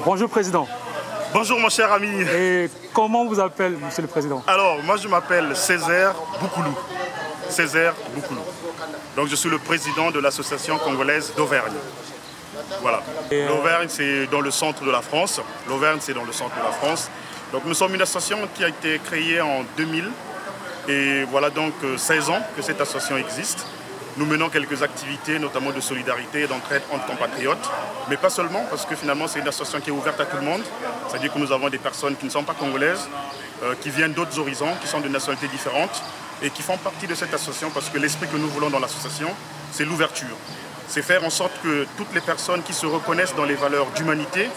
Bonjour Président. Bonjour mon cher ami. Et comment vous appelle Monsieur le Président? Alors, moi je m'appelle Césaire Boukoulou. Césaire Boukoulou. Donc je suis le président de l'association congolaise d'Auvergne. Voilà. L'Auvergne c'est dans le centre de la France. L'Auvergne c'est dans le centre de la France. Donc nous sommes une association qui a été créée en 2000. Et voilà donc 16 ans que cette association existe. Nous menons quelques activités, notamment de solidarité et d'entraide entre compatriotes, mais pas seulement, parce que finalement c'est une association qui est ouverte à tout le monde. C'est-à-dire que nous avons des personnes qui ne sont pas congolaises, qui viennent d'autres horizons, qui sont de nationalités différentes, et qui font partie de cette association, parce que l'esprit que nous voulons dans l'association, c'est l'ouverture. C'est faire en sorte que toutes les personnes qui se reconnaissent dans les valeurs d'humanité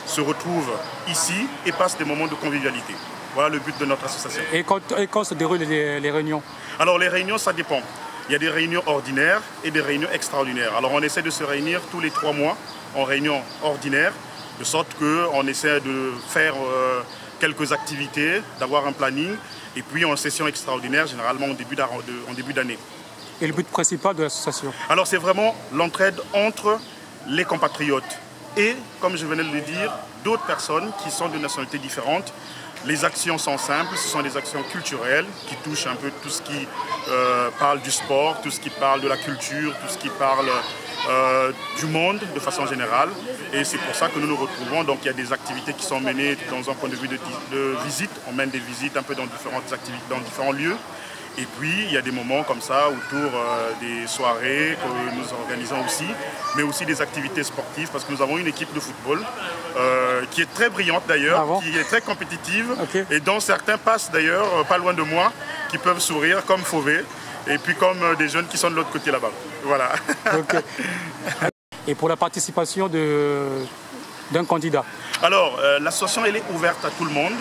se retrouvent ici et passent des moments de convivialité. Voilà le but de notre association. Et quand se déroulent les réunions? Alors les réunions, ça dépend. Il y a des réunions ordinaires et des réunions extraordinaires. Alors on essaie de se réunir tous les 3 mois en réunion ordinaire, de sorte qu'on essaie de faire quelques activités, d'avoir un planning, et puis en session extraordinaire, généralement en début d'année. Et le but principal de l'association? Alors c'est vraiment l'entraide entre les compatriotes et, comme je venais de le dire, d'autres personnes qui sont de nationalités différentes. Les actions sont simples, ce sont des actions culturelles qui touchent un peu tout ce qui parle du sport, tout ce qui parle de la culture, tout ce qui parle du monde de façon générale. Et c'est pour ça que nous nous retrouvons. Donc il y a des activités qui sont menées dans un point de vue de visite. On mène des visites un peu dans différentes activités, dans différents lieux. Et puis, il y a des moments comme ça autour des soirées que nous organisons aussi, mais aussi des activités sportives, parce que nous avons une équipe de football qui est très brillante d'ailleurs, qui est très compétitive, et dont certains passent d'ailleurs pas loin de moi, qui peuvent sourire comme Fauvé, et puis comme des jeunes qui sont de l'autre côté là-bas. Voilà. Et pour la participation d'un candidat? Alors, l'association, elle est ouverte à tout le monde.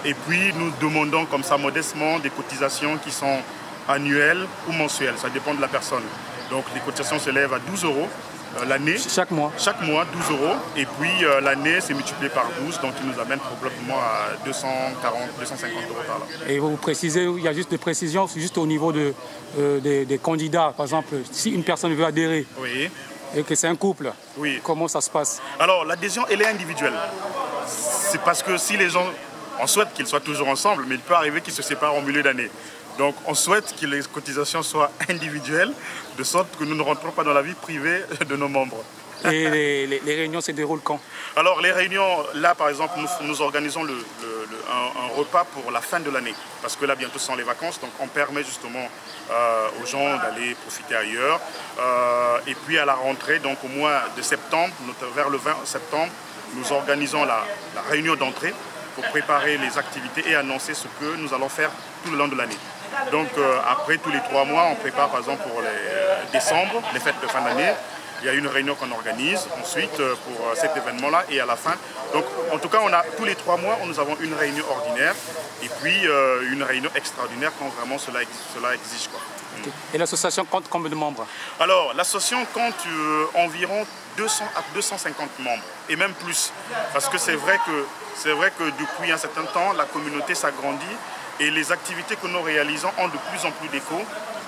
Et puis nous demandons comme ça modestement des cotisations qui sont annuelles ou mensuelles, ça dépend de la personne. Donc les cotisations s'élèvent à 12 € l'année. Chaque mois? Chaque mois, 12 €. Et puis l'année, c'est multiplié par 12, donc il nous amène probablement à 240, 250 € par là. Et vous précisez, il y a juste des précisions, juste au niveau des candidats. Par exemple, si une personne veut adhérer, oui, et que c'est un couple, oui, comment ça se passe? Alors l'adhésion, elle est individuelle. C'est parce que si les gens, on souhaite qu'ils soient toujours ensemble, mais il peut arriver qu'ils se séparent au milieu d'année. Donc on souhaite que les cotisations soient individuelles, de sorte que nous ne rentrons pas dans la vie privée de nos membres. Et les réunions se déroulent quand? Alors les réunions, là par exemple, nous organisons un repas pour la fin de l'année. Parce que là bientôt ce sont les vacances, donc on permet justement aux gens d'aller profiter ailleurs. Et puis à la rentrée, donc au mois de septembre, vers le 20 septembre, nous organisons la réunion d'entrée pour préparer les activités et annoncer ce que nous allons faire tout le long de l'année. Donc après tous les 3 mois, on prépare par exemple pour décembre, les fêtes de fin d'année. Il y a une réunion qu'on organise ensuite pour cet événement-là et à la fin. Donc en tout cas, tous les 3 mois, nous avons une réunion ordinaire et puis une réunion extraordinaire quand vraiment cela exige, quoi. Et l'association compte combien de membres? Alors l'association compte environ 200 à 250 membres et même plus. Parce que c'est vrai que depuis un certain temps, la communauté s'agrandit et les activités que nous réalisons ont de plus en plus d'écho.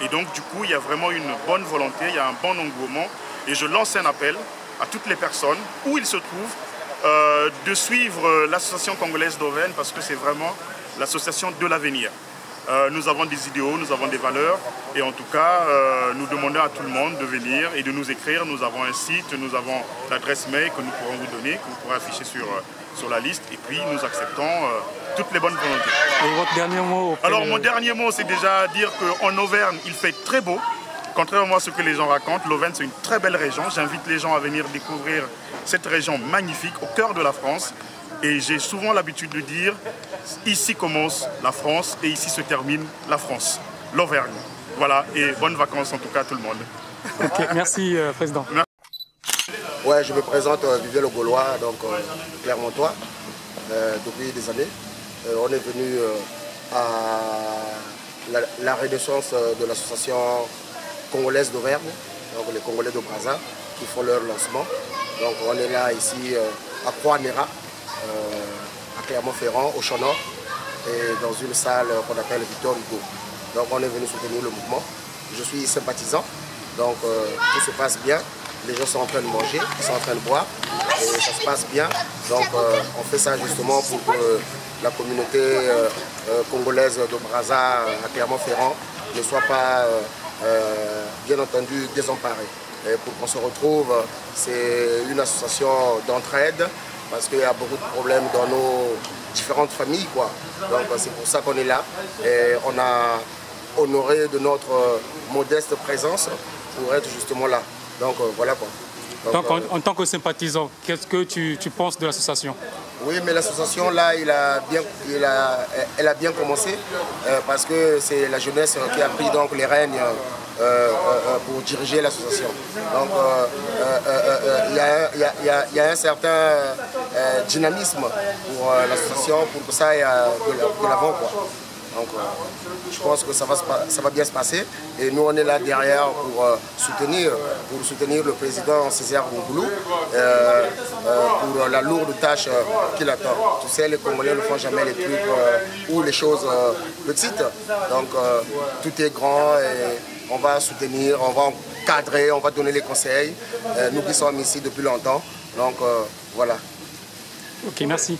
Et donc du coup, il y a vraiment une bonne volonté, il y a un bon engouement. Et je lance un appel à toutes les personnes, où ils se trouvent, de suivre l'association congolaise d'Auvergne parce que c'est vraiment l'association de l'avenir. Nous avons des idéaux, nous avons des valeurs et en tout cas, nous demandons à tout le monde de venir et de nous écrire. Nous avons un site, nous avons l'adresse mail que nous pourrons vous donner, que vous pourrez afficher sur la liste et puis nous acceptons toutes les bonnes volontés. Et votre dernier mot? Alors mon dernier mot, c'est déjà dire qu'en Auvergne, il fait très beau. Contrairement à ce que les gens racontent, l'Auvergne c'est une très belle région. J'invite les gens à venir découvrir cette région magnifique au cœur de la France. Et j'ai souvent l'habitude de dire, ici commence la France et ici se termine la France, l'Auvergne. Voilà, et bonnes vacances en tout cas à tout le monde. Ok, merci Président. Ouais, je me présente Vivier Le Gaulois, donc Clermontois, depuis des années. On est venu à la renaissance de l'association congolaise d'Auvergne, donc les Congolais de Brazza, qui font leur lancement. Donc on est là ici à Croix-Néra, à Clermont-Ferrand, au Champ-Nord, et dans une salle qu'on appelle Victor Hugo. Donc on est venu soutenir le mouvement. Je suis sympathisant, donc tout se passe bien. Les gens sont en train de manger, ils sont en train de boire. et ça se passe bien. Donc on fait ça justement pour que la communauté congolaise de Brazza à Clermont-Ferrand ne soit pas bien entendu désemparée. Et pour qu'on se retrouve, c'est une association d'entraide parce qu'il y a beaucoup de problèmes dans nos différentes familles, quoi. Donc c'est pour ça qu'on est là et on a honoré de notre modeste présence pour être justement là. Donc voilà quoi. Donc en tant que sympathisant, qu'est-ce que tu penses de l'association? Oui, mais l'association là, elle a bien commencé parce que c'est la jeunesse qui a pris donc les rênes pour diriger l'association. Donc il y a un certain dynamisme pour l'association pour que ça aille de l'avant, quoi. Donc je pense que ça va bien se passer et nous on est là derrière pour soutenir le président Césaire Ngoulou pour la lourde tâche qu'il attend. Tu sais, les Congolais ne font jamais les trucs ou les choses petites. Donc tout est grand et on va soutenir, on va encadrer, on va donner les conseils. Nous qui sommes ici depuis longtemps. Donc voilà. Ok, merci.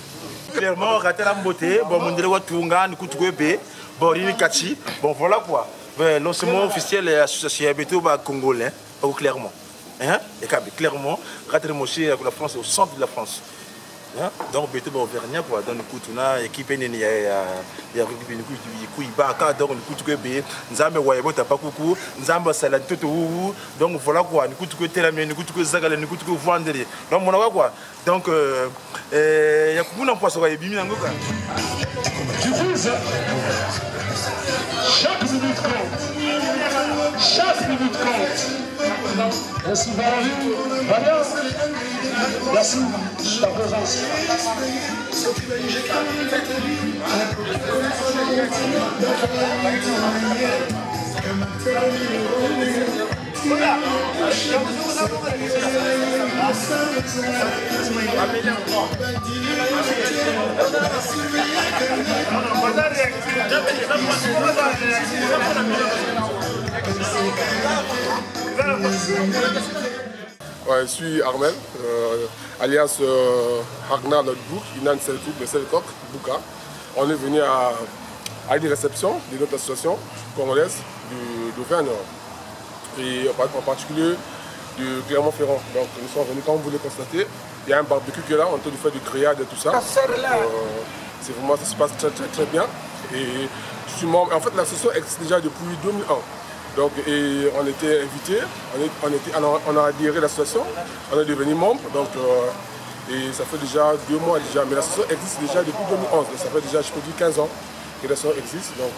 Clairement, rater la beauté, bon, mon dirait Watunga, Nikutuebe, Borini Kachi, bon voilà quoi. Le lancement officiel est associé à Congolais, clairement. Hein? Et clairement, rater le moché avec la France, au centre de la France. Hein? Donc, Béto Auvergnat, quoi, dans le coup, on a équipe, il y a donc le coup de B, Nzambe Wayabo Tapakuku, Nzamba Salade Toto, donc voilà quoi, nous coûte que Telamé, nous coûte que Zagale, nous coûte que Vendere. Donc, mon quoi. Donc, il y a beaucoup d'emplois sur les Biminango. Chaque minute compte. Chaque minute compte. Merci Valérie. Merci de ta présence. Ouais, je suis Armel, alias Ragnar Notebook, Inan Selkouk de Selkok, Bouka. On est venu à une réception de notre association congolaise d'Auvergne et en particulier de Clermont-Ferrand. Donc nous sommes venus, comme vous le constatez, il y a un barbecue qui est là, on est en train de faire du grillade et tout ça. C'est vraiment, ça se passe très bien. Et je suis membre, en fait l'association existe déjà depuis 2001. Donc, et on était invités, on a adhéré à l'association, on est devenu membre, donc, et ça fait déjà 2 mois déjà, mais l'association existe déjà depuis 2011, ça fait déjà, je peux dire, 15 ans que l'association existe, donc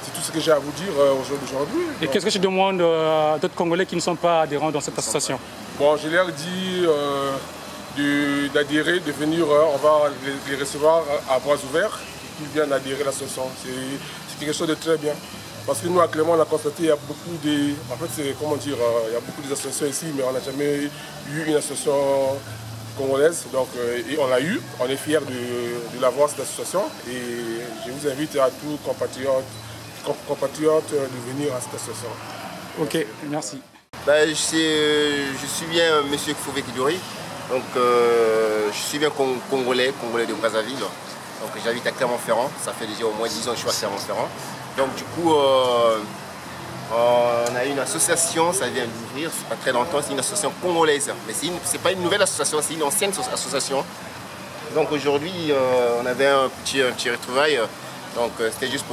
c'est tout ce que j'ai à vous dire aujourd'hui. Et qu'est-ce que tu demandes à d'autres Congolais qui ne sont pas adhérents dans cette association? Bon, je leur dis d'adhérer, de venir, on va les recevoir à bras ouverts, qu'ils viennent adhérer à l'association, c'est quelque chose de très bien. Parce que nous, à Clermont, on a constaté qu'il y a beaucoup de... En fait, c'est comment dire, il y a beaucoup d'associations ici, mais on n'a jamais eu une association congolaise. Donc, et on l'a eu, on est fiers de l'avoir, cette association. Et je vous invite à tous compatriotes de venir à cette association. Ok, merci. Ben, je suis bien M. Kfouvé Kidjouri. Donc, je suis bien congolais de Brazzaville. Donc, j'habite à Clermont-Ferrand. Ça fait déjà au moins 10 ans que je suis à Clermont-Ferrand. Donc du coup, on a une association, ça vient d'ouvrir, c'est pas très longtemps, c'est une association congolaise. Mais c'est pas une nouvelle association, c'est une ancienne association. Donc aujourd'hui, on avait un petit retrouvaille. Donc c'était juste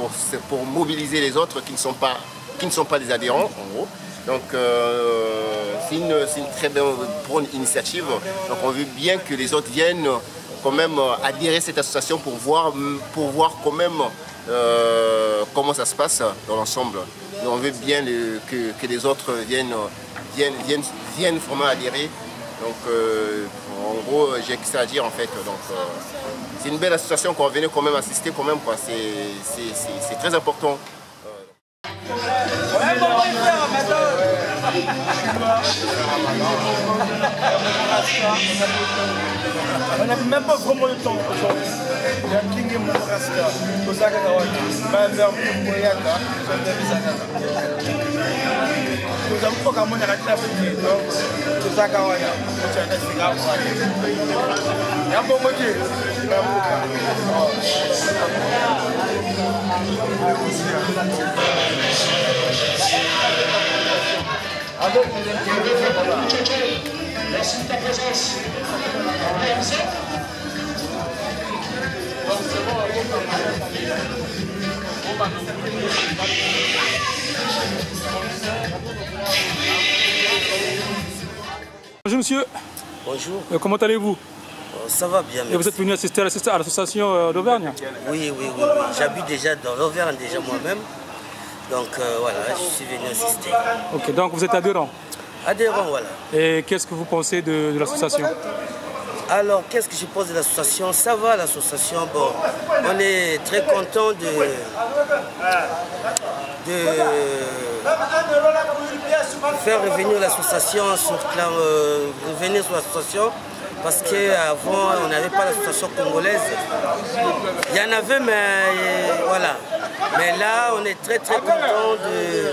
pour mobiliser les autres qui ne sont pas des adhérents, en gros. Donc c'est une très bonne initiative. Donc on veut bien que les autres viennent quand même adhérer à cette association pour voir quand même comment ça se passe dans l'ensemble. On veut bien que les autres viennent vraiment adhérer. Donc en gros, j'ai que ça à dire en fait. Donc c'est une belle association qu'on venait quand même assister quand même, quoi. C'est très important. On n'a même pas vraiment le temps. Kingi Murasta, Osaka Kawaki, Bazar Moyaka, nous avons pas comme on a raté la petite, donc Osaka Waya, c'est un esclave. Il y a un bon motif. Merci de ta présence. Bonjour monsieur. Bonjour. Comment allez-vous? Ça va bien. Et vous êtes venu assister à l'association d'Auvergne? Oui. J'habite déjà dans l'Auvergne déjà moi-même. Donc voilà, je suis venu assister. Ok, donc vous êtes adhérent? Adhérent, voilà. Et qu'est-ce que vous pensez de l'association? Alors, qu'est-ce que je pense de l'association? Ça va, l'association. Bon, on est très content de faire revenir l'association, revenir sur l'association, parce qu'avant, on n'avait pas l'association congolaise. Il y en avait, mais voilà. Mais là, on est très content de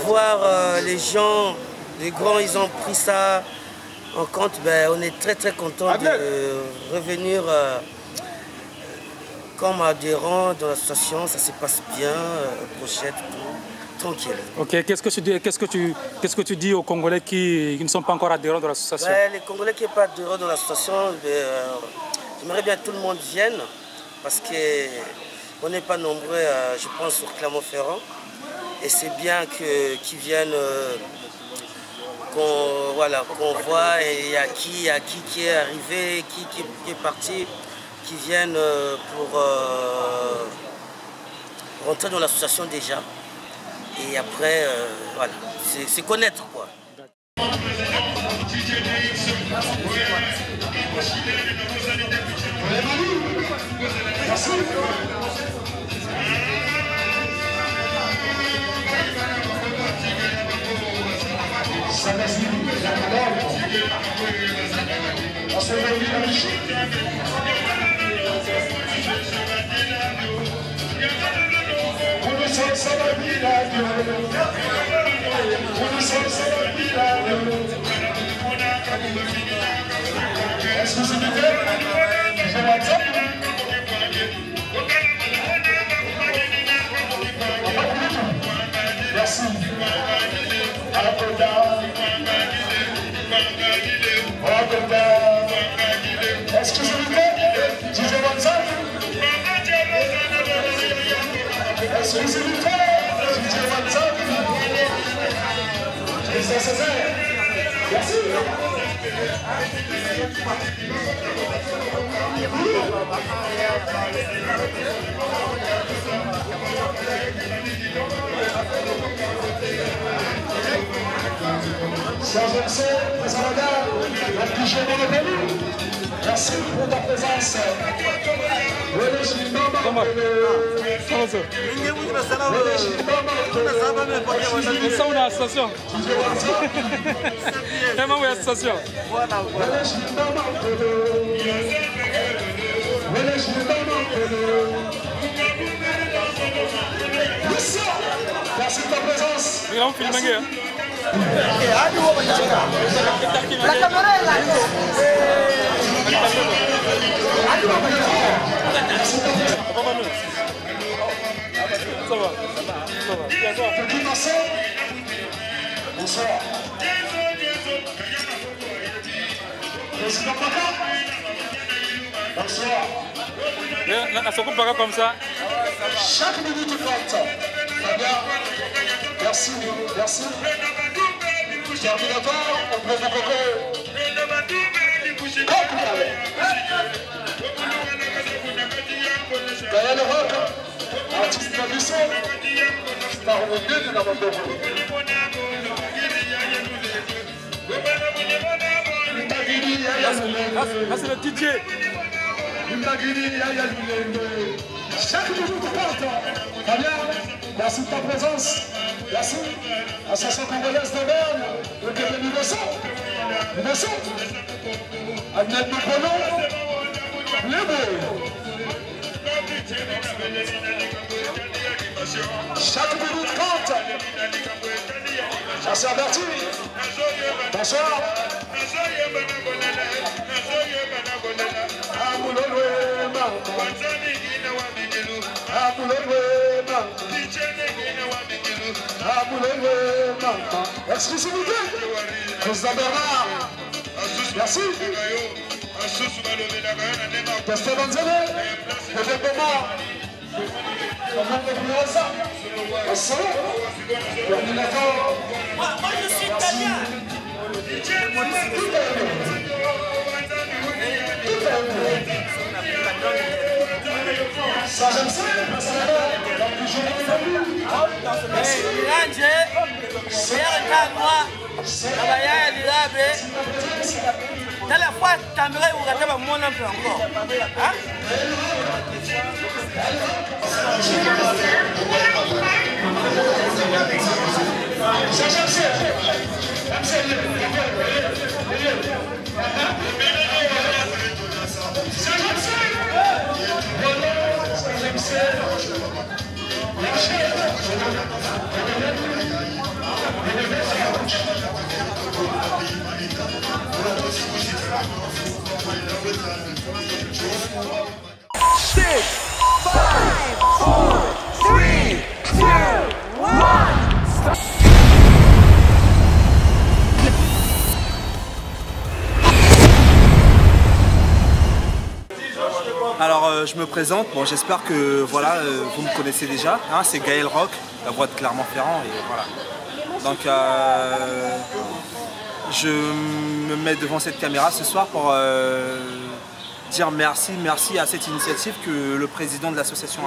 voir les gens, les grands, ils ont pris ça en compte. Ben, on est très content de revenir comme adhérent dans l'association. Ça se passe bien, pochette, tout, tranquille. Ok, qu'est-ce que tu dis aux Congolais qui ne sont pas encore adhérents de l'association? Ben, les Congolais qui ne sont pas adhérents de l'association, j'aimerais bien que tout le monde vienne, parce qu'on n'est pas nombreux, je pense, sur Clermont-Ferrand. Et c'est bien qu'ils viennent, qu'on voit et à qui est arrivé, qui est parti, qui viennent pour rentrer dans l'association déjà. Et après, voilà, c'est connaître quoi. Merci pour ta présence. Nous sommes dans l'association. Vraiment, l'association. Merci de ta présence. On filme hein. La caméra est là. Ça va. Bonsoir. Président Paka. Bonsoir. Ça coupe pas comme ça. Chaque minute compte. Merci. Terminateur, on peut vous Gaël Rock, artiste tradition, par le Dieu de la Montoro. C'est le DJ. Chaque minute compte. Fabien, merci de ta présence. Merci. Association congolaise d'Auvergne, le Québec du Besson. Adnet Mokolo, Lebo. présente. Chasseur Berti. Bonsoir. Exclusivité. Président Bernard. Merci. Pasteur Banzane. Le développement. Moi je suis italien. La fois, t'aimerais ou rater mon un peu encore. Hein? Alors je me présente, bon, j'espère que voilà, vous me connaissez déjà, hein, c'est Gaël Rock, la voix de Clermont-Ferrand, et voilà. Donc je me mets devant cette caméra ce soir pour dire merci à cette initiative que le président de l'association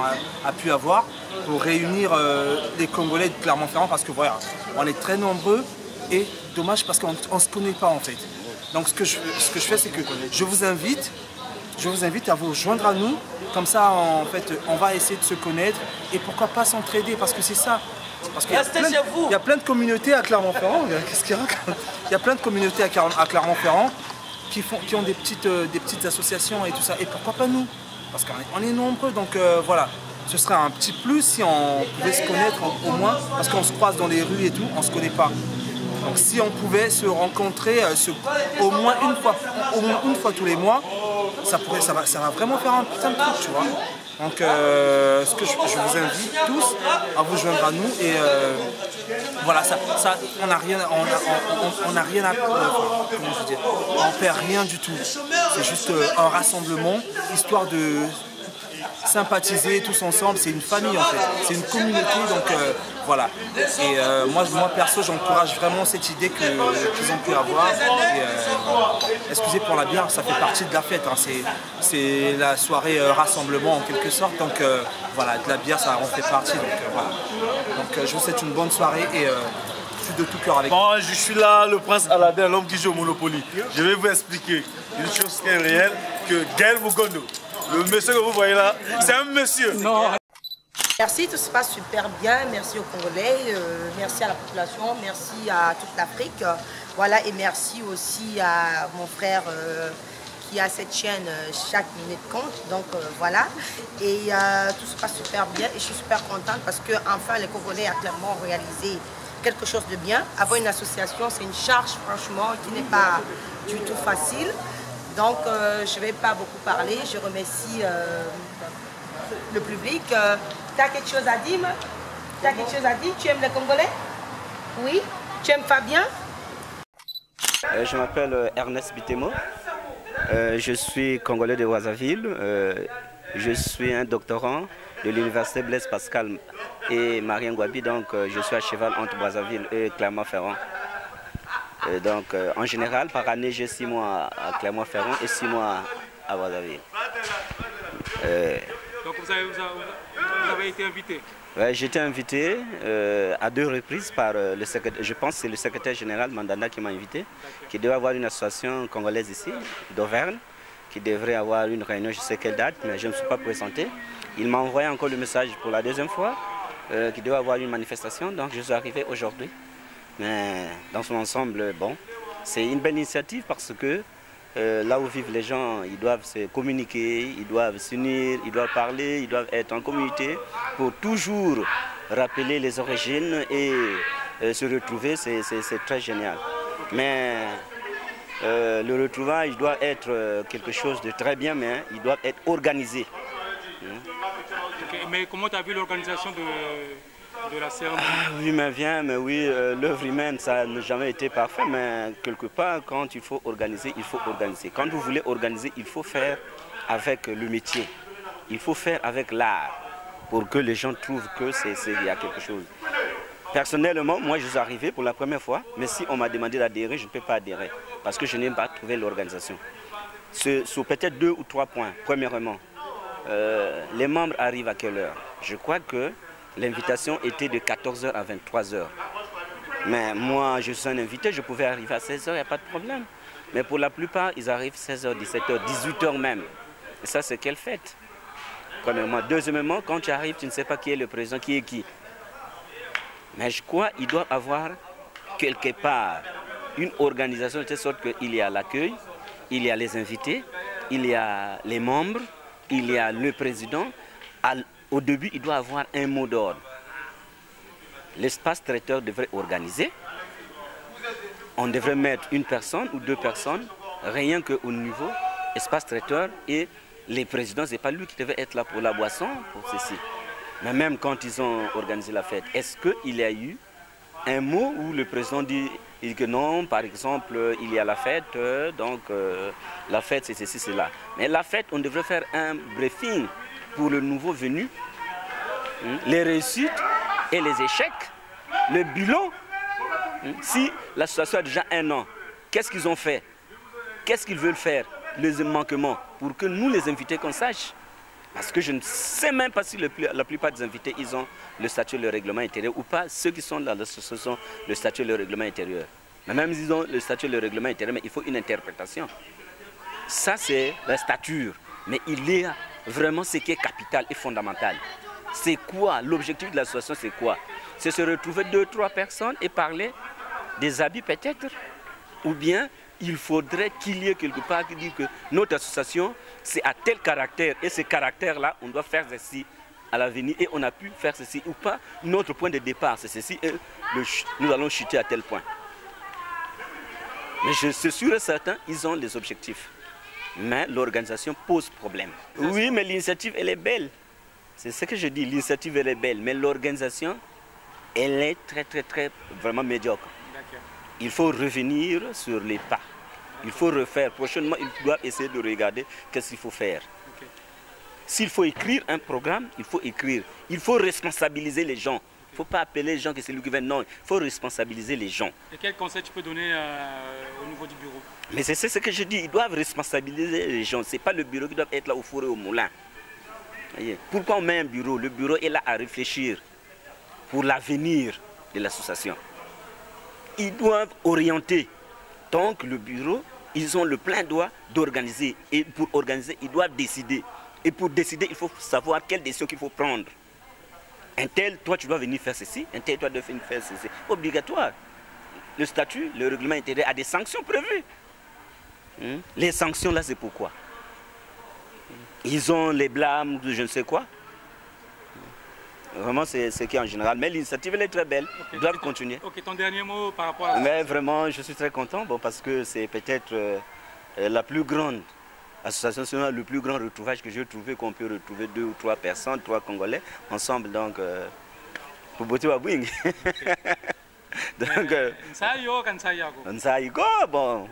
a pu avoir pour réunir les Congolais de Clermont-Ferrand, parce que voilà, on est très nombreux et dommage parce qu'on ne se connaît pas en fait. Donc ce que je fais, c'est que je vous invite à vous joindre à nous, comme ça en fait on va essayer de se connaître et pourquoi pas s'entraider, parce que c'est ça. Parce qu'il y a plein de communautés à Clermont-Ferrand, il y a plein de communautés à Clermont-Ferrand qui ont des petites associations et tout ça, et pourquoi pas nous, parce qu'on est nombreux, donc voilà. Ce serait un petit plus si on pouvait se connaître au moins, parce qu'on se croise dans les rues et tout, on ne se connaît pas. Donc si on pouvait se rencontrer au moins une fois tous les mois, ça va vraiment faire un putain de truc, tu vois. Donc ce que je vous invite tous à vous joindre à nous, et voilà, on n'a rien à comment je dis, on perd rien du tout. C'est juste un rassemblement, histoire de sympathiser tous ensemble. C'est une famille en fait, c'est une communauté, donc voilà. Et moi perso, j'encourage vraiment cette idée qu'ils ont pu avoir. Et, excusez pour la bière, ça fait partie de la fête, hein. C'est la soirée rassemblement en quelque sorte, donc voilà, de la bière ça en fait partie, donc voilà. Donc je vous souhaite une bonne soirée et je suis de tout cœur avec vous. Bon, je suis là, le prince Aladin, l'homme qui joue au Monopoly. Je vais vous expliquer une chose qui est réelle, que Gaël Mugondo, le monsieur que vous voyez là, c'est un monsieur. Non. Merci, tout se passe super bien. Merci aux Congolais, merci à la population, merci à toute l'Afrique. Voilà, et merci aussi à mon frère qui a cette chaîne Chaque Minute Compte. Donc voilà, et tout se passe super bien et je suis super contente parce que enfin les Congolais ont clairement réalisé quelque chose de bien. Avoir une association, c'est une charge franchement qui n'est pas du tout facile. Donc je ne vais pas beaucoup parler, je remercie le public. Tu as quelque chose à dire? Tu as quelque chose à dire? Tu aimes les Congolais? Oui? Tu aimes Fabien? Je m'appelle Ernest Bitemo. Je suis Congolais de Brazzaville. Je suis un doctorant de l'université Blaise Pascal et Marien Ngouabi. Donc je suis à cheval entre Brazzaville et Clermont-Ferrand. Donc en général, par année, j'ai 6 mois à Clermont-Ferrand et 6 mois à Brazzaville. Donc vous avez été invité? Ouais, j'ai été invité à 2 reprises par le secrétaire, je pense que c'est le secrétaire général Mandanda qui m'a invité, qui devait avoir une association congolaise ici, d'Auvergne, qui devrait avoir une réunion, je sais quelle date, mais je ne me suis pas présenté. Il m'a envoyé encore le message pour la 2e fois, qu'il devait avoir une manifestation, donc je suis arrivé aujourd'hui. Mais dans son ensemble, bon, c'est une belle initiative parce que là où vivent les gens, ils doivent se communiquer, ils doivent s'unir, ils doivent parler, ils doivent être en communauté pour toujours rappeler les origines et se retrouver, c'est très génial. Mais le retrouvaille doit être quelque chose de très bien, mais il doit être organisé. Okay, mais comment tu as vu l'organisation de la cérémonie? Oui, mais oui, l'œuvre humaine, ça n'a jamais été parfait, mais quelque part, quand il faut organiser, il faut organiser. Quand vous voulez organiser, il faut faire avec le métier, il faut faire avec l'art, pour que les gens trouvent qu'il y a quelque chose. Personnellement, moi, je suis arrivé pour la première fois, mais si on m'a demandé d'adhérer, je ne peux pas adhérer, parce que je n'ai pas trouvé l'organisation. Sur peut-être 2 ou 3 points. Premièrement, les membres arrivent à quelle heure? Je crois que l'invitation était de 14h à 23h. Mais moi, je suis un invité, je pouvais arriver à 16h, il n'y a pas de problème. Mais pour la plupart, ils arrivent 16h, 17h, 18h même. Et ça, c'est quelle fête? Premièrement. Deuxièmement, quand tu arrives, tu ne sais pas qui est le président, qui est qui. Mais je crois qu'il doit avoir quelque part une organisation de telle sorte qu'il y a l'accueil, il y a les invités, il y a les membres, il y a le président. Au début, il doit avoir un mot d'ordre. L'espace traiteur devrait organiser. On devrait mettre une personne ou 2 personnes, rien qu'au niveau espace traiteur, et les présidents, ce n'est pas lui qui devait être là pour la boisson, pour ceci. Mais même quand ils ont organisé la fête, est-ce qu'il y a eu un mot où le président dit que non, par exemple, il y a la fête, donc la fête c'est ceci, c'est là. Mais la fête, on devrait faire un briefing pour le nouveau venu, les réussites et les échecs, le bilan. Si l'association a déjà 1 an, qu'est-ce qu'ils ont fait? Qu'est-ce qu'ils veulent faire? Les manquements, pour que nous les invités qu'on sache. Parce que je ne sais même pas si la plupart des invités, ils ont le statut et le règlement intérieur ou pas. Ceux qui sont dans l'association, le statut et le règlement intérieur. Mais même s'ils ont le statut et le règlement intérieur, mais il faut une interprétation. Ça, c'est la stature. Mais il y a vraiment ce qui est capital et fondamental. C'est quoi? L'objectif de l'association, c'est quoi? C'est se retrouver 2 ou 3 personnes et parler des habits peut-être. Ou bien, il faudrait qu'il y ait quelque part qui dit que notre association, c'est à tel caractère. Et ce caractère-là, on doit faire ceci à l'avenir. Et on a pu faire ceci ou pas. Notre point de départ, c'est ceci. Et nous allons chuter à tel point. Mais je suis sûr et certain, ils ont les objectifs. Mais l'organisation pose problème. Oui, mais l'initiative, elle est belle. C'est ce que je dis, l'initiative, elle est belle. Mais l'organisation, elle est très, vraiment médiocre. Il faut revenir sur les pas. Il faut refaire. Prochainement, il doit essayer de regarder qu'est-ce qu'il faut faire. Okay. S'il faut écrire un programme, il faut écrire. Il faut responsabiliser les gens. Il ne faut pas appeler les gens que c'est lui qui vient. Non, il faut responsabiliser les gens. Et quel conseil tu peux donner au niveau du bureau? Mais c'est ce que je dis. Ils doivent responsabiliser les gens. Ce n'est pas le bureau qui doit être là au four et au moulin. Voyez. Pourquoi on met un bureau? Le bureau est là à réfléchir pour l'avenir de l'association. Ils doivent orienter. Donc le bureau, ils ont le plein droit d'organiser. Et pour organiser, ils doivent décider. Et pour décider, il faut savoir quelle décision qu'il faut prendre. Un tel, toi tu dois venir faire ceci, un tel, toi tu dois venir faire ceci. Obligatoire. Le statut, le règlement intérieur a des sanctions prévues. Les sanctions là, c'est pourquoi? Ils ont les blâmes de je ne sais quoi. Vraiment, c'est ce qui est en général. Mais l'initiative, elle est très belle. Okay. Ils doivent continuer. Ok, ton dernier mot par rapport à ça? Mais vraiment, je suis très content parce que c'est peut-être la plus grande association, c'est le plus grand retrouvage que j'ai trouvé, qu'on peut retrouver 2 ou 3 personnes, 3 Congolais, ensemble, donc, pour Boti Wabwing. Donc, bon,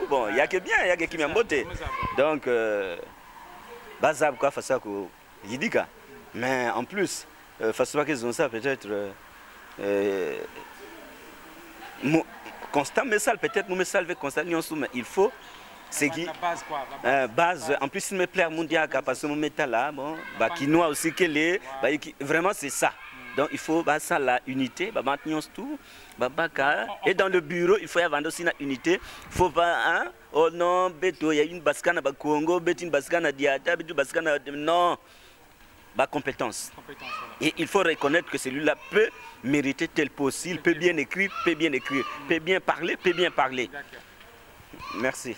bon, il y a que bien, il y a que qui m'aime beauté. Donc, Bazab, quoi, face à quoi, Yidika. Mais en plus, face à qu'ils ont ça, peut-être constant message, peut-être nous message avec constant mais il faut c'est qui base en plus il me plaît mondial parce que mon métal là bon bah qui noie aussi qu'elle est vraiment c'est ça. Donc il faut bah ça la unité bah maintenir tout bah et dans le bureau il faut y avoir aussi une unité, il faut pas hein oh non beto il y a une bascana ba Congo bet une bascana diata bet une bascana non. Bah, compétence. Et il faut reconnaître que celui-là peut mériter tel poste. Il peut bien écrire, peut bien écrire. Peut bien parler, peut bien parler. Merci.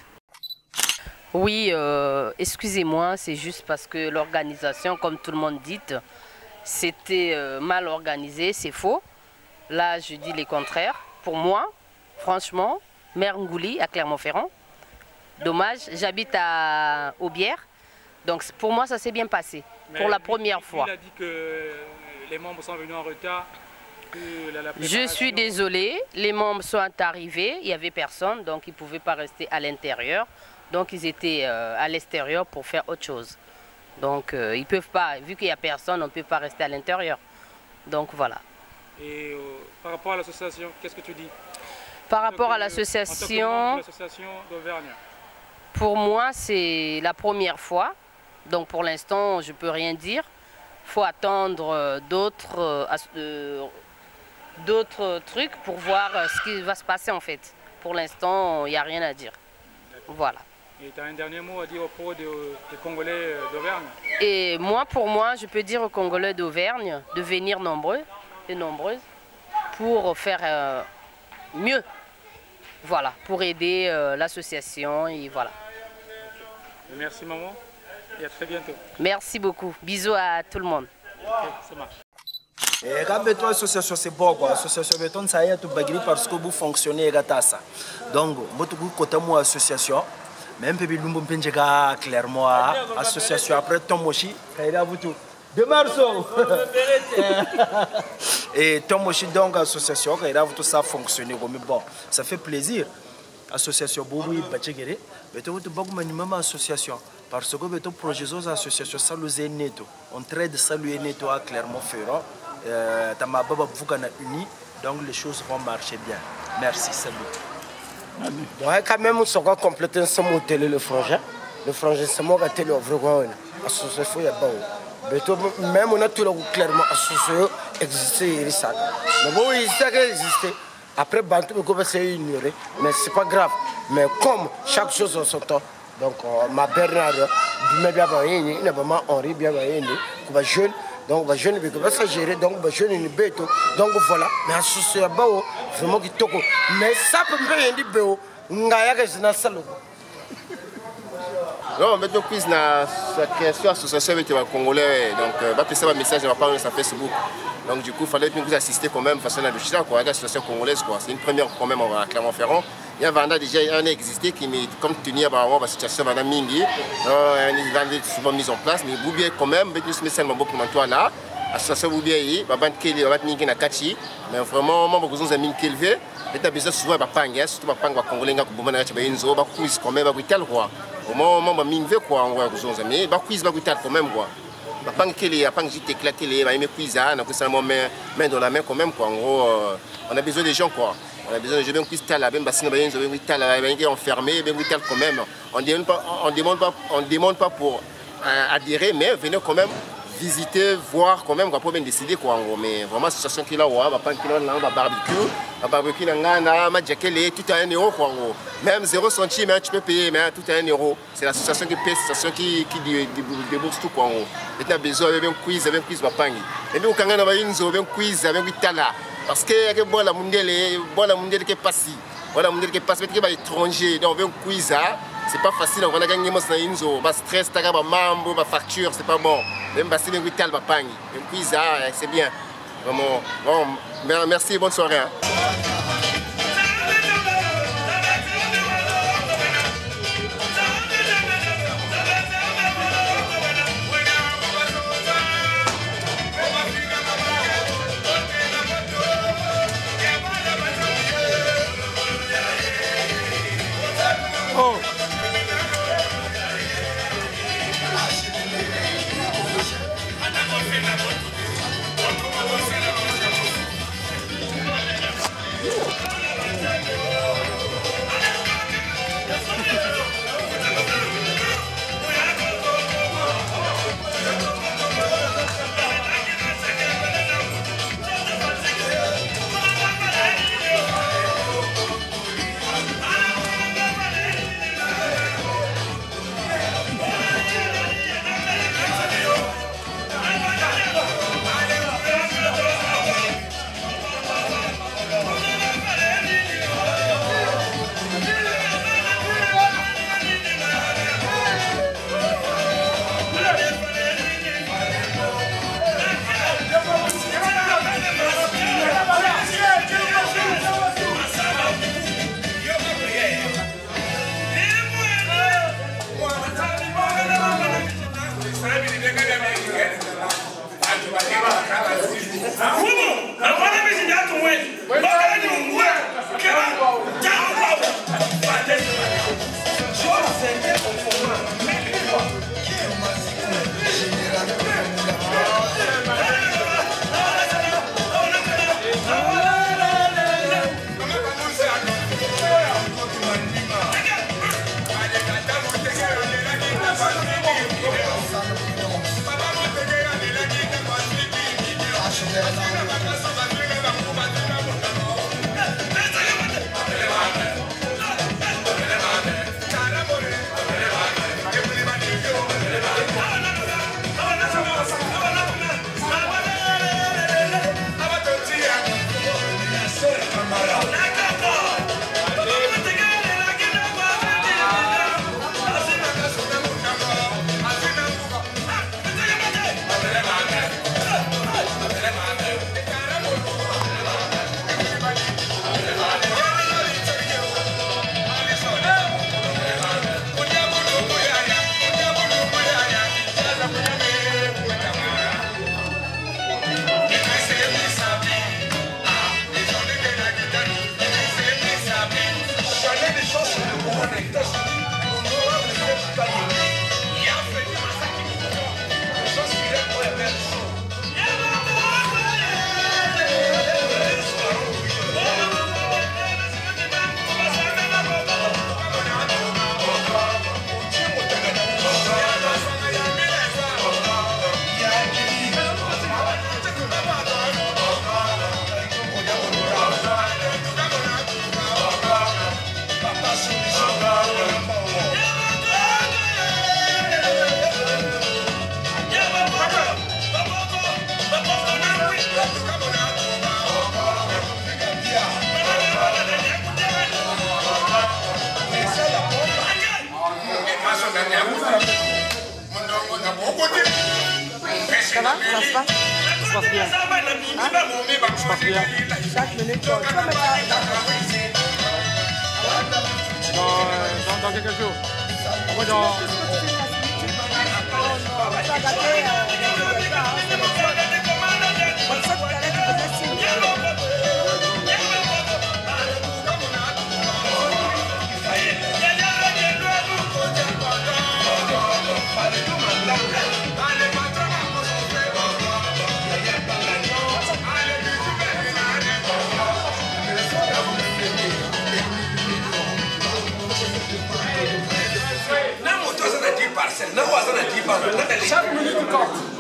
Oui, excusez-moi, c'est juste parce que l'organisation, comme tout le monde dit, c'était mal organisé, c'est faux. Là, je dis le contraire. Pour moi, franchement, Mère Ngouli à Clermont-Ferrand. Dommage, j'habite à Aubière. Donc pour moi, ça s'est bien passé. Mais pour la première fois. Il a dit que les membres sont venus en retard. Je suis désolée, les membres sont arrivés, il n'y avait personne, donc ils ne pouvaient pas rester à l'intérieur. Donc ils étaient à l'extérieur pour faire autre chose. Donc ils ne peuvent pas, vu qu'il n'y a personne, on ne peut pas rester à l'intérieur. Donc voilà. Et par rapport à l'association, qu'est-ce que tu dis? Par rapport à l'association d'Auvergne. Pour moi, c'est la première fois. Donc pour l'instant, je ne peux rien dire. Il faut attendre d'autres trucs pour voir ce qui va se passer en fait. Pour l'instant, il n'y a rien à dire. Voilà. Et tu as un dernier mot à dire au propos des Congolais d'Auvergne? Et pour moi, je peux dire aux Congolais d'Auvergne de venir nombreux et nombreuses pour faire mieux. Voilà, pour aider l'association et voilà. Okay. Merci maman et à très bientôt. Merci beaucoup. Bisous à tout le monde. Okay, ça marche. Et quand béton association c'est bon quoi, association béton ça y est tout bagri parce que vous fonctionnez gatassa. Donc votre côté moi association, même peu lumbo penjega clairement association après Tomoshi, kaira vous tout. De Marceau. Et Tomoshi donc association kaira vous tout ça fonctionner comme bon, ça fait plaisir. Association Boubou Bachegere, béton tout beaucoup minimum association. Parce que béton projet aux associations saluer netto, on traite saluer netto à Clermont-Ferrand. Tamababa Bougana uni, donc les choses vont marcher bien. Merci, salut. Ouais, quand même, on va compléter ce modèle, le frangin. Le frangin, c'est moi qui ai l'ouvre. Association, il y a bon. Même on a tout le clairement associé, existé, il ça. Mais bon, il existe. Après, Bantou, c'est ignoré, mais c'est pas grave. Mais comme chaque chose en son temps, donc ma Bernard, bien vraiment Henri, bien jeune. Donc, je ne vais pas gérer, donc je ne vais pas. Donc voilà, mais associé à Bao, vraiment qui toko. Mais ça peut me faire un peu, Ngaya que je n'ai pas. Non, mais donc, la création de l'association avec les Congolais, donc, va passer un message, on va parler sur Facebook. Donc, du coup, il fallait que nous assister quand même face à l'association congolaise. C'est une première quand même à Clermont-Ferrand. Il y a déjà un existé qui met comme tenir la situation de Mingi. Il va souvent mis en place, mais vous bien quand même, avec ce message là, l'association vous bien, il va Mingi na Kachi, mais vraiment, moi, je vous ai mis Kelvé. Il y a besoin souvent de Panga, surtout de Panga congolais, pour moi, je vais une ba quiz quand même, avec tel roi. Au moment où Mingi quoi, on va vous en amener, ba quiz, ba quand même quoi. Panga Kelly, Panga j'étais éclaté, ba aimer quiz, donc c'est un moment main dans la main quand même quoi. En gros, on a besoin des gens quoi. On a besoin de jouer un quiz tal, ben bassine, ben enfermé, ben quand même. On demande pas pour adhérer, mais venez quand même visiter, voir quand même, on va pas bien décider quoi. Mais vraiment, situation qui là, on va pas barbecue, tout à 1 euro quoi. Même 0 centime, tu peux payer, mais tout à 1 euro. C'est l'association qui paie, c'est l'association qui débourse tout quoi. Et tu as besoin d'un quiz, va pas. Et puis, quand on a un quiz, avec un tala. Parce que bon la mondiale qui est passée, voilà mondiale qui est passée, mais qui est étranger, donc on veut un quiz, c'est pas facile, on va gagner mon inzo, bah stress, t'as bah mambo, bah facture, c'est pas bon. Même bah c'est un vital, bah pagne, un quiz, c'est bien, vraiment. Bon, merci, bonne soirée. Ça va? Ça se passe? Ça se passe bien. Hein? Ça se passe bien. Chaque minute, tu peux mettre Dans quelques jours. Moi, dans... Chaque minute compte.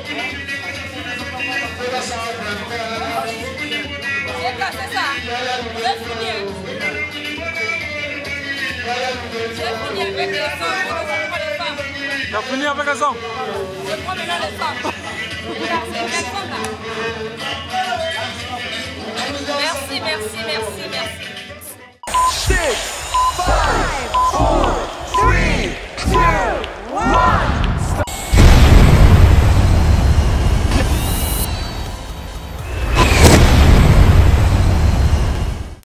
Thank you. ça, c'est ça. J'ai fini. J'ai fini avec les femmes. Je prends les femmes. Tu as fini avec les hommes? Je prends maintenant les femmes. Regarde, c'est une femme là. Merci, merci, merci, merci. 6, 5, 4.